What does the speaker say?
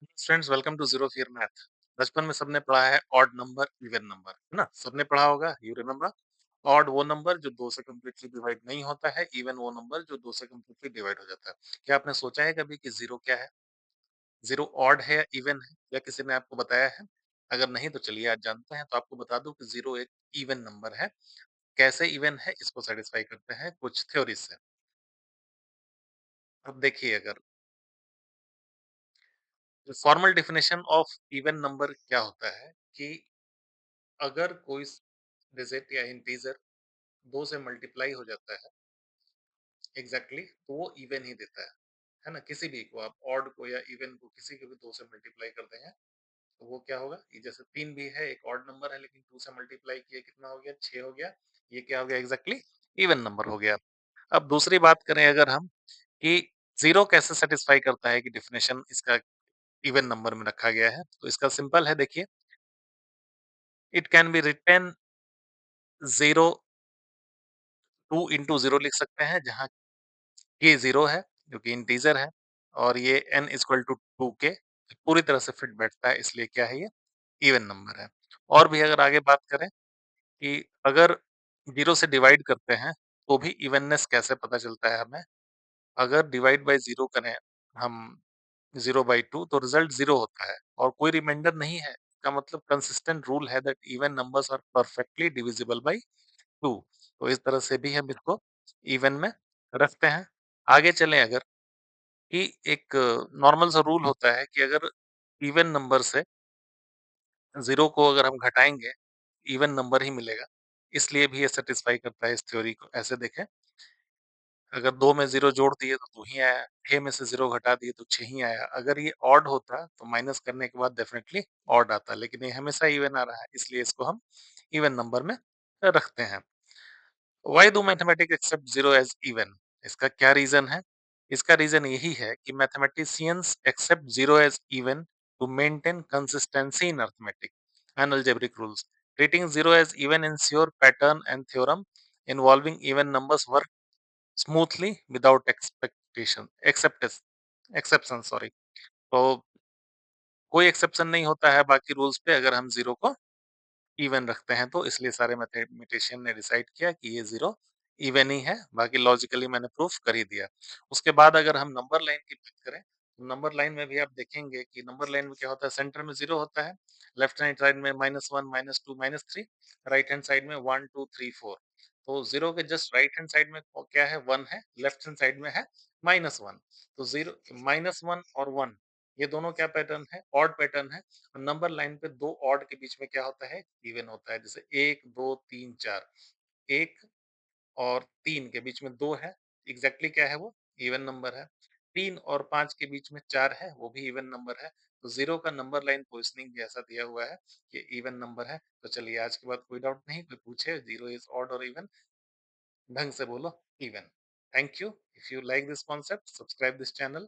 Friends welcome to zero fear math. बचपन में सबने पढ़ा है ऑड नंबर इवन नंबर, है ना? सबने पढ़ा होगा, यू रिमेम्बर। ऑड वो नंबर जो 2 से कंप्लीटली डिवाइड नहीं होता है, इवन वो नंबर जो 2 से कंप्लीटली डिवाइड हो जाता है। क्या आपने सोचा है कभी कि जीरो क्या है? जीरो ऑड है या इवन है, या किसी ने आपको बताया है? अगर नहीं तो चलिए आज जानते हैं। तो आपको बता दूं कि जीरो एक इवन नंबर है। कैसे इवन है इसको सेटिस्फाई करते हैं कुछ थ्योरी से। अब देखिए, अगर formal definition of even number क्या होता है कि अगर कोई डिजिट या इंटीजर 2 से मल्टीप्लाई हो जाता है एग्जैक्टली तो वो इवन ही देता है ना? किसी भी को आप ऑड को या इवन को किसी को भी 2 से मल्टीप्लाई करते हैं तो वो क्या होगा? ये जैसे 3 भी है, एक ऑड नंबर है, लेकिन 2 से मल्टीप्लाई किया कितना हो गया? 6 हो गया। ये क्या हो गया? एग्जैक्टली इवन नंबर हो गया। अब दूसरी बात करें अगर हम कि जीरो कैसे सेटिस्फाई करता है, कि डेफिनेशन इसका इवन नंबर में रखा गया है, तो इसका सिंपल है, देखिए। It can be written zero, 2 into zero लिख सकते हैं, जहाँ ये ज़ीरो है, जो कि इंटीजर है, और ये n इक्वल टू 2 के पूरी तरह से फिट बैठता है, इसलिए क्या है? ये इवन नंबर है। और भी अगर आगे बात करें कि अगर 0 से डिवाइड करते हैं, तो भी इवननेस कैसे पता चलता है हमें? अगर डिवाइड बाय 0 करें हम 0 बाय 2 तो रिजल्ट 0 होता है और कोई रिमाइंडर नहीं है। इसका मतलब कंसिस्टेंट रूल है that even numbers are perfectly divisible by 2। तो इस तरह से भी हम इसको इवन में रखते हैं। आगे चलें अगर, कि एक नॉर्मल सा रूल होता है कि अगर इवन नंबर से 0 को अगर हम घटाएँगे, इवन नंबर ही मिलेगा। इसलिए भी ये सैटिस्फाई करता है इस थ्योरी को। ऐसे देखें, अगर 2 में 0 जोड़ दिए तो 2 ही आया, 6 में से 0 घटा दिए तो 6 ही आया। अगर ये ऑड होता तो माइनस करने के बाद डेफिनिटली ऑड आता, लेकिन ये हमेशा इवन आ रहा है, इसलिए इसको हम इवन नंबर में रखते हैं। Why do mathematics accept zero as even? इसका क्या रीजन है? इसका रीजन यही है कि mathematicians accept zero as even to maintain consistency in arithmetic and algebraic rules. Treating zero as even ensure pattern and theorem involving even numbers work smoothly without expectation acceptance exception, sorry. तो कोई exception नहीं होता है बाकी rules पे अगर हम zero को इवन रखते हैं, तो इसलिए सारे मैथमेटिशियन ने डिसाइड किया कि ये जीरो इवन ही है। बाकी लॉजिकली मैंने प्रूफ कर ही दिया। उसके बाद अगर हम नंबर लाइन की बात करें, तो नंबर लाइन में भी आप देखेंगे कि नंबर लाइन में क्या होता है? सेंटर में जीरो होता है, लेफ्ट हैंड साइड में -1 -2 -3, राइट हैंड साइड में 1 2 3 4। तो जीरो के जस्ट राइट हैंड साइड में क्या है? 1 है, लेफ्ट हैंड साइड में है -1। तो जीरो, -1 और 1, ये दोनों क्या पैटर्न है? ऑड पैटर्न है। नंबर लाइन पे दो ऑड के बीच में क्या होता है? इवन होता है। जैसे 1 2 3 4, 1 और 3 के बीच में 2 है, एग्जैक्टली क्या है वो? इवन नंबर है। 3 और 5 के बीच में 4 है, वो भी इवन नंबर है। तो जीरो का नंबर लाइन पोजिशनिंग भी ऐसा दिया हुआ है कि इवन नंबर है। तो चलिए, आज के बाद कोई डाउट नहीं, कोई पूछे जीरो इज ऑड और इवन, ढंग से बोलो even. Thank you. If you like this concept, subscribe this channel.